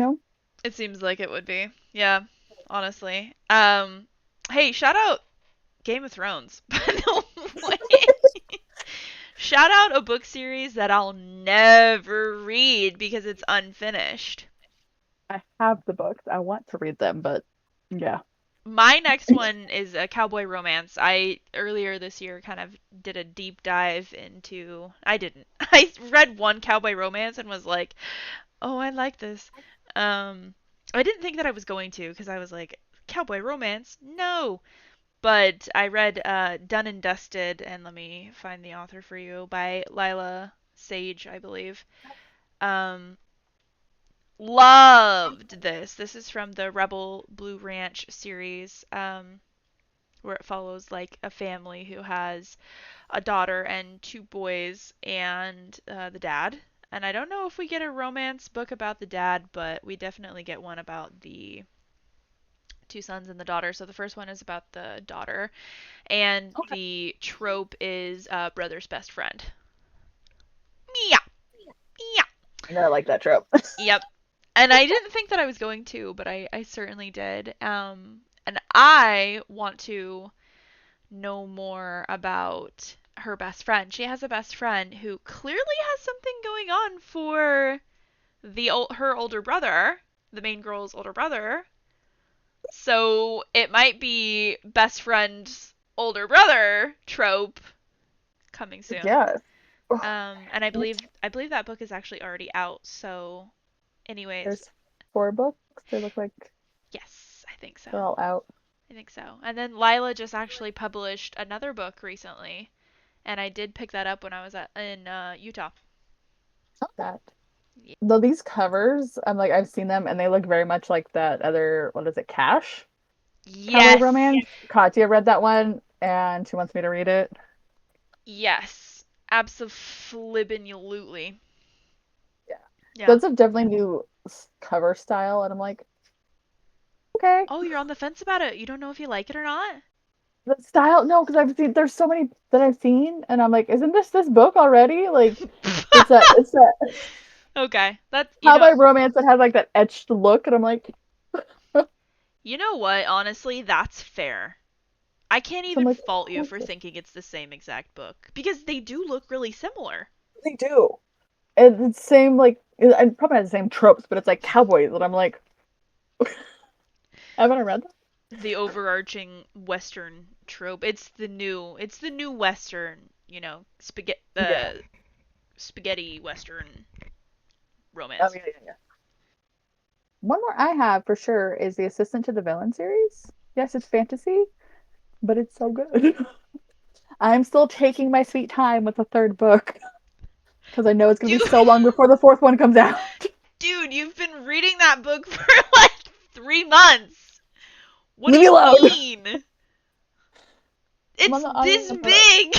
it seems like it would be. Yeah, honestly. Hey, shout out Game of Thrones. By the way. Shout out a book series that I'll never read because it's unfinished. I have the books. I want to read them, but yeah. My next one is a cowboy romance. I earlier this year kind of did a deep dive into. I didn't. I read one cowboy romance and was like, "Oh, I like this." Um, I didn't think that I was going to because I was like, "Cowboy romance? No." But I read Done and Dusted, and let me find the author for you by Lila Sage, I believe. Um, Loved this. This is from the Rebel Blue Ranch series, where it follows like a family who has a daughter and two boys and the dad. And I don't know if we get a romance book about the dad, but we definitely get one about the two sons and the daughter. So the first one is about the daughter, and Okay. the trope is brother's best friend. Yeah, yeah. I know I like that trope. Yep. And I didn't think that I was going to, but I certainly did. And I want to know more about her best friend. She has a best friend who clearly has something going on for her older brother, the main girl's older brother. So it might be best friend's older brother trope coming soon. Yes. And I believe that book is actually already out. So, anyways, There's 4 books. They look like yes, I think so. they're all out. I think so. And then Lila just actually published another book recently, and I did pick that up when I was in Utah. That. Yeah. Though these covers, I'm like I've seen them and they look very much like that other what is it, Cash? Cowboy Yes. Romance. Katya read that one and she wants me to read it. Yes. Absolutely. Yeah. Yeah. Those have definitely new cover style and I'm like, okay. Oh, you're on the fence about it. You don't know if you like it or not? The style, no, because I've seen there's so many that I've seen and I'm like, isn't this book already? Like it's that Okay. That's cowboy romance that has like that etched look and I'm like, so you know what? Honestly, that's fair. I can't I'm even like, fault you for thinking it's the same exact book because they do look really similar. they do. And it's same like and probably not the same tropes, but it's like cowboys, and I'm like, haven't I read that? The overarching Western trope. It's the new Western, Yeah. spaghetti Western Oh romance. yeah. One more I have for sure is the Assistant to the Villain series. Yes, it's fantasy, but it's so good. I'm still taking my sweet time with the third book because I know it's gonna be Dude, so long before the fourth one comes out. dude, you've been reading that book for like 3 months. What do Leave me you alone. mean? I'm on It's the this audiobook. big.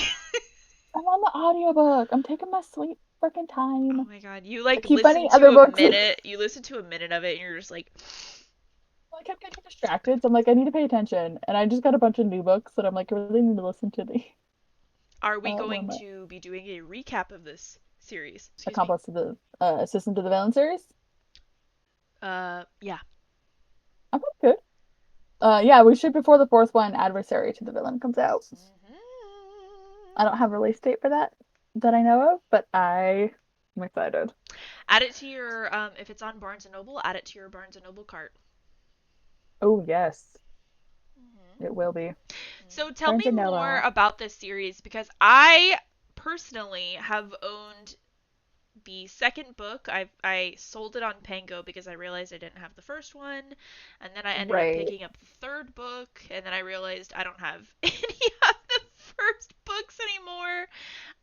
I'm on the audiobook. I'm taking my sweet freaking Oh time. my god, you I like keep finding listen to other a books. minute, you listen to a minute of it and you're just like I kept getting distracted, so I'm like, I need to pay attention. And I just got a bunch of new books that I'm like, I really need to listen to the Are we where going am I? to be doing a recap of this series? Excuse me. Accomplice to the Assistant to the Villain series. Yeah. Okay, good. Yeah, we should before the fourth one, Adversary to the Villain comes out. I don't have a release date for that I know of, but I'm excited. Add it to your if it's on Barnes and Noble, add it to your Barnes and Noble cart. Oh yes, Mm-hmm. it will be. So tell Barnes me and more Noble. about this series because I personally have owned the second book. I sold it on Pango because I realized I didn't have the first one, and then I ended up Right. picking up the third book, and then I realized I don't have any of the first books anymore.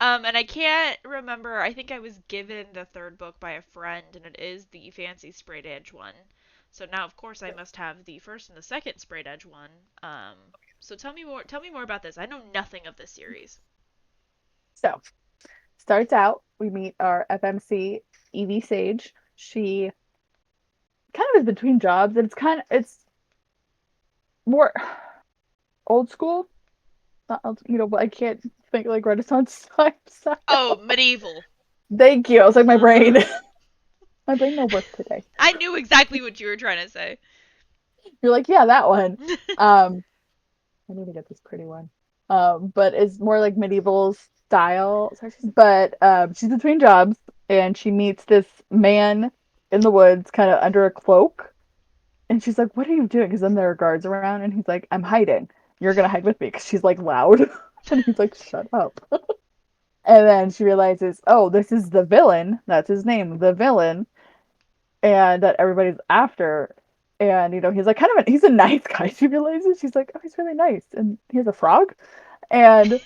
And I can't remember. I think I was given the third book by a friend, and it is the fancy sprayed edge one. So now, of course, I must have the first and the second sprayed edge one. Um, so tell me more. Tell me more about this. I know nothing of this series. So starts out, we meet our FMC Evie Sage. She kind of is between jobs. It's more old school. Not I can't think like Renaissance time Oh, style. medieval. Thank you. It's like my Uh brain. huh. My brain no work today. I knew exactly what you were trying to say. You're like, yeah, that one. Um, I need to get this pretty one. But it's more like medieval style. But she's between jobs and she meets this man in the woods, kind of under a cloak. And she's like, "What are you doing?" Because then there are guards around, and he's like, "I'm hiding. You're gonna hide with me." Because she's like loud, and he's like, "Shut up." And then she realizes, oh, this is the villain. That's his name, the villain, and that everybody's after. And he's like he's a nice guy. She realizes she's like, oh, he's really nice, and he has a frog. And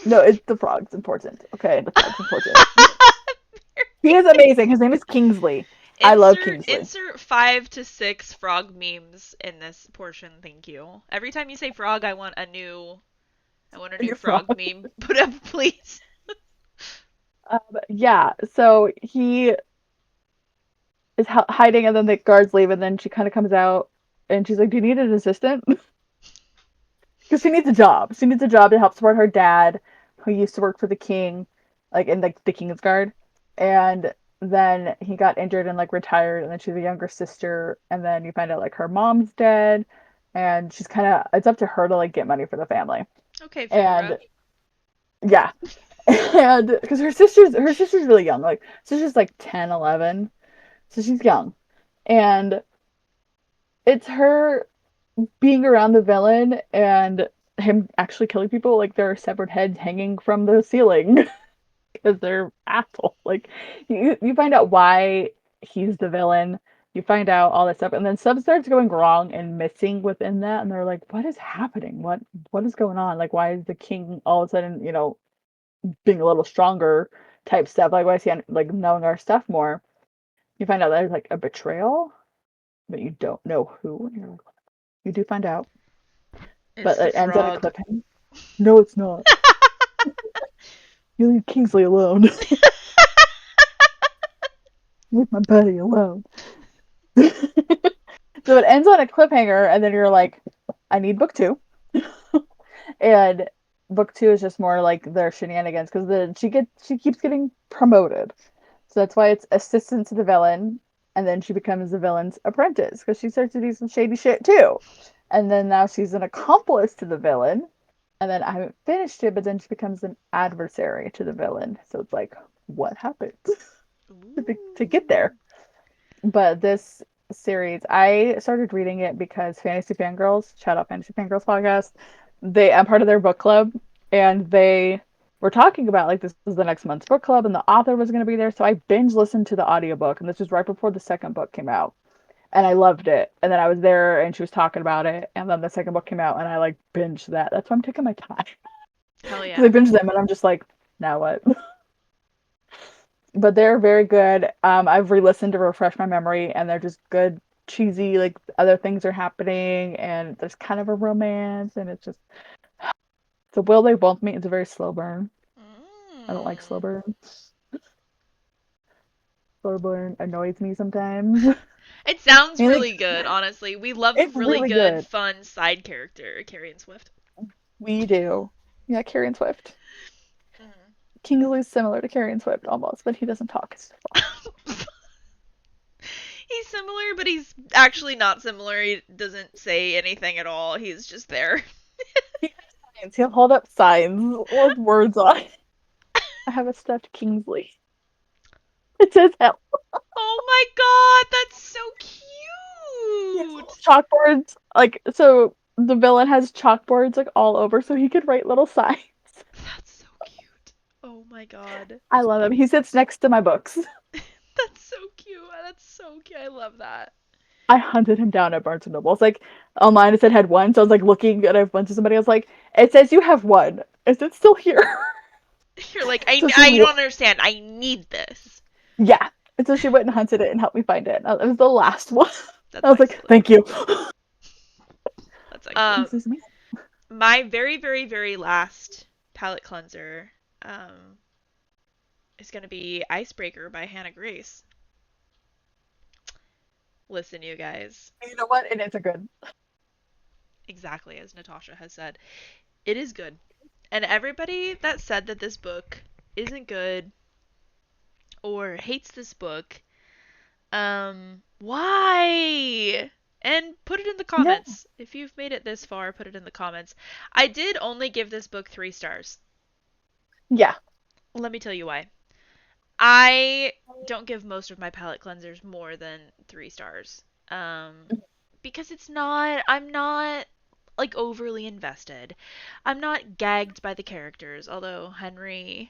no, it's the frog's important. Okay, the frog's important. He is amazing. His name is Kingsley. I love Kingsley. Insert 5 to 6 frog memes in this portion, thank you. Every time you say frog, I want a And new your frog frog. meme. Put up, please. Yeah, so he is hiding, and then the guards leave, and then she kind of comes out, and she's like, "Do you need an assistant?" Because she needs a job. She needs a job to help support her dad, who used to work for the king, like in like the King's Guard, and then he got injured and like retired, and then she's a younger sister, and then you find out like her mom's dead, and she's kind of it's up to her to like get money for the family, Okay, Feyre. and yeah, and because her sister's really young, like sister's like 10, 11, so she's young, and it's her being around the villain and him actually killing people. Like there are severed heads hanging from the ceiling because they're assholes. Like you find out why he's the villain. You find out all that stuff, and then stuff starts going wrong and missing within that, and they're like, "What is happening? What is going on? Like, why is the king all of a sudden, being a little stronger?" Type stuff. Like, why is he like knowing our stuff more? You find out there's like a betrayal, but you don't know who. And you're like, you do find out, It's but the it ends on a frog. cliffhanger. No, it's not. You leave Kingsley alone. Leave my buddy alone. So it ends on a cliffhanger, and then you're like, I need book two. And book two is just more like their shenanigans because she keeps getting promoted. So that's why it's assistant to the villain, and then she becomes the villain's apprentice because she starts to do some shady shit too. And then now she's an accomplice to the villain. And then I haven't finished it, but then she becomes an adversary to the villain. So it's like, what happened to get there? Ooh. But this series, I started reading it because Fantasy Fangirls, shout out Fantasy Fangirls podcast, I'm part of their book club, and they were talking about like this is the next month's book club, and the author was going to be there. So I binge listened to the audiobook, and this was right before the second book came out. And I loved it. And then I was there, and she was talking about it, and then the second book came out, and I like binged that. That's why I'm taking my time Hell because I yeah. binged them, and I'm just like, now what? But they're very good. I've re-listened to refresh my memory, and they're just good, cheesy. Like other things are happening, and there's kind of a romance, and it's just so will they won't meet. It's a very slow burn. I don't like slow Mm. burn. Slow burn annoys me sometimes. It sounds I mean, like, really good, honestly. We love a it's really really good, good. fun side character, Carrie and Swift. We do. Yeah, Carrie and Swift. Mm. Kingsley's similar to Carrie and Swift almost, but he doesn't talk as well. He's similar, but he's actually not similar. He doesn't say anything at all. He's just there. He has signs. He'll hold up signs with words on it. I have a stuffed Kingsley. It says help. Oh my god, that's so He has little cute! chalkboards. Like, so the villain has chalkboards like all over so he could write little signs. That's so cute. Oh my god. I love him. He sits next to my books. That's so cute. That's so cute. I love that. I hunted him down at Barnes and Noble. It's like online it said had one, so I was like looking at a bunch of somebody. I was like, it says you have one. Is it still here? You're like, So she, I don't understand. I need this. yeah. And so she went and hunted it and helped me find it. It was the last one. I That's was like, excellent. thank you. That's excellent. Kingsley's amazing. My very, very, very last palette cleanser um, is going to be Icebreaker by Hannah Grace. Listen, you guys, You know what? It is a good. exactly as Natasha has said, it is good. And everybody that said that this book isn't good or hates this book, why? And put it in the Yeah. comments. If you've made it this far, put it in the comments. I did only give this book 3 stars. Yeah. Let me tell you why. I don't give most of my palette cleansers more than 3 stars. Because I'm not like overly invested. I'm not gagged by the characters, although Henry,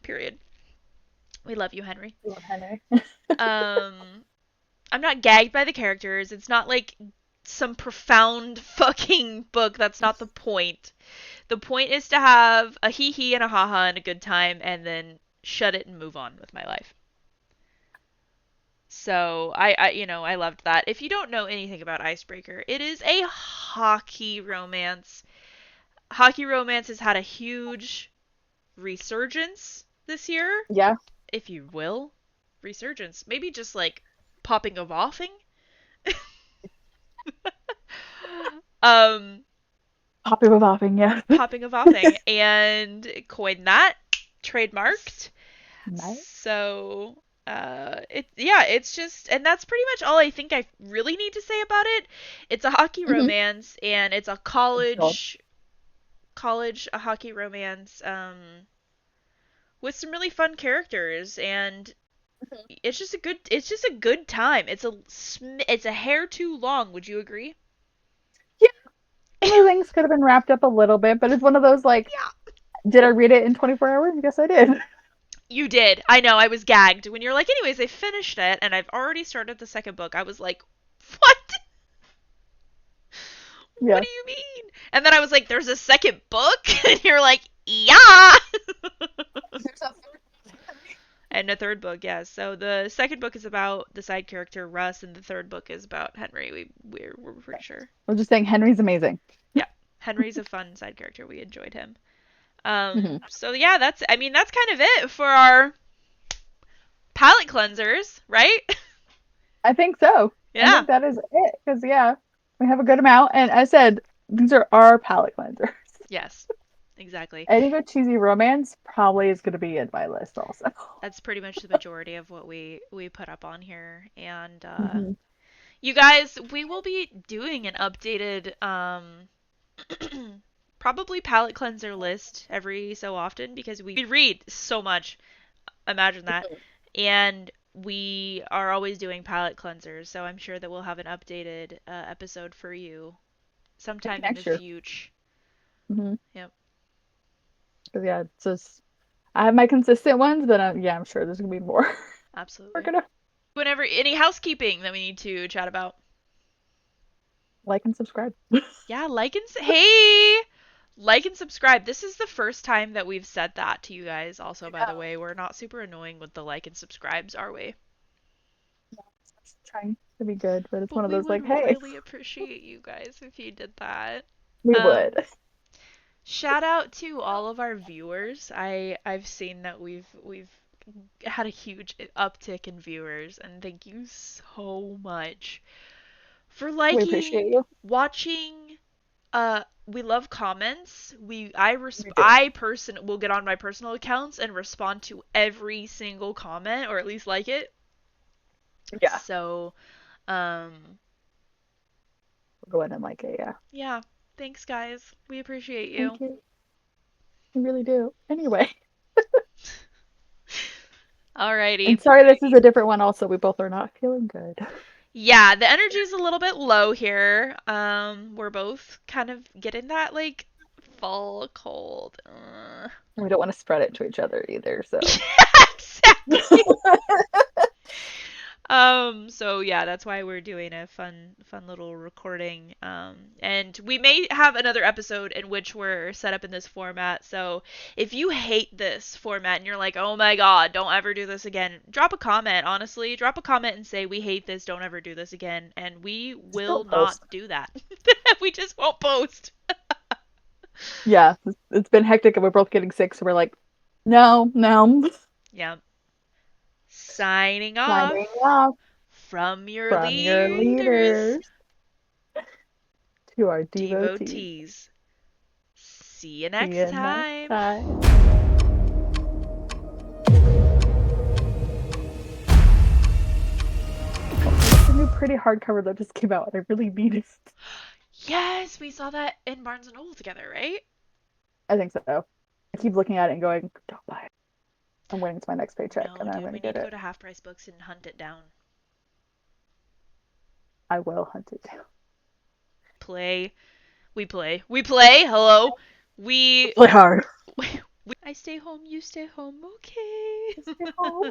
period. We love you, Henry. I love Henry. Um, I'm not gagged by the characters. It's not like some profound fucking book. That's not the point. The point is to have a hee hee and a ha ha and a good time and then shut it and move on with my life. So I loved that. If you don't know anything about Icebreaker, it is a hockey romance. Hockey romance has had a huge resurgence this year, Yeah. if you will. Resurgence. Maybe just like popping of offing. um Poppy bopping, yeah. Popping of offing and coined that, trademarked. Nice. So it's just, and that's pretty much all I think I really need to say about it. It's a hockey Mm-hmm. romance and it's a Cool. college a hockey romance with some really fun characters, and it's just a good time. It's a hair too long, would you agree? Yeah. Some of the things could have been wrapped up a little bit, but it's one of those like, Yeah. did I read it in 24 hours? Yes, I did. You did. I know. I was gagged when you're like, anyways, I finished it and I've already started the second book. I was like, what? What Yeah. do you mean? And then I was like, there's a second book? And you're like, yeah. And a third book, yes. So the second book is about the side character Russ, and the third book is about Henry. We're pretty sure. I'm just saying Henry's amazing. Yeah, Henry's a fun side character. We enjoyed him. Hmm. So yeah, that's kind of it for our palate cleansers, right? I think so. I Yeah. think that is it. Because, yeah, we have a good amount. And I said, these are our palate cleansers. Yes. Exactly. Any good cheesy romance probably is going to be in my list also. That's pretty much the majority of what we put up on here, and Hmm. you guys, we will be doing an updated probably palette cleanser list every so often because we read so much. Imagine that. And we are always doing palette cleansers, so I'm sure that we'll have an updated episode for you Maybe sometime in the next year. future. Hmm. Yep, Because, yeah, it's just, I have my consistent ones, but yeah, I'm sure there's going to be more. We're absolutely. going to Whenever any housekeeping that we need to chat about. like and subscribe. Yeah, hey, like and subscribe. This is the first time that we've said that to you guys. Also, by the way, we're not super annoying with the like and subscribes, are we? Trying to be good, but it's one But of we those like, would hey, really appreciate you guys if you did that. we would. Um, Shout out to all of our viewers. I've seen that we've had a huge uptick in viewers, and thank you so much for We appreciate liking, you. watching. We love comments. We do. I person will get on my personal accounts and respond to every single comment, or at least like it. Yeah. So, um, We'll go ahead and like it. Yeah. yeah. Thanks, guys. We appreciate Thank you. you. We really do. Anyway. Alrighty. And sorry, this is a different one. Also, we both are not feeling good. Yeah, the energy's a little bit low here. We're both kind of getting that like fall cold. We don't want to spread it to each other either. So. Yeah, exactly. So yeah, that's why we're doing a fun little recording. And we may have another episode in which we're set up in this format. So if you hate this format and you're like, "Oh my god, don't ever do this again," drop a comment, honestly. Drop a comment and say, "We hate this, don't ever do this again." And we Just will don't not post. do that. We just won't post. Yeah, it's been hectic and we're both getting sick, so we're like, no, no. Yeah. Signing Signing off off from your from your leaders, leaders to our devotees. devotees. See you See next you next time. time. It's a new pretty hardcover that just came out, and I really need it. Yes, we saw that in Barnes and Noble together, right? I think so. I keep looking at it and going, don't buy it. I'm waiting to my next paycheck, No, and then I'm dude, going we to need get to go it. to Half Price Books and hunt it down. I will hunt it down. Play. We play. We play. Hello. We Play hard. I stay home, you stay home. Okay. Stay home.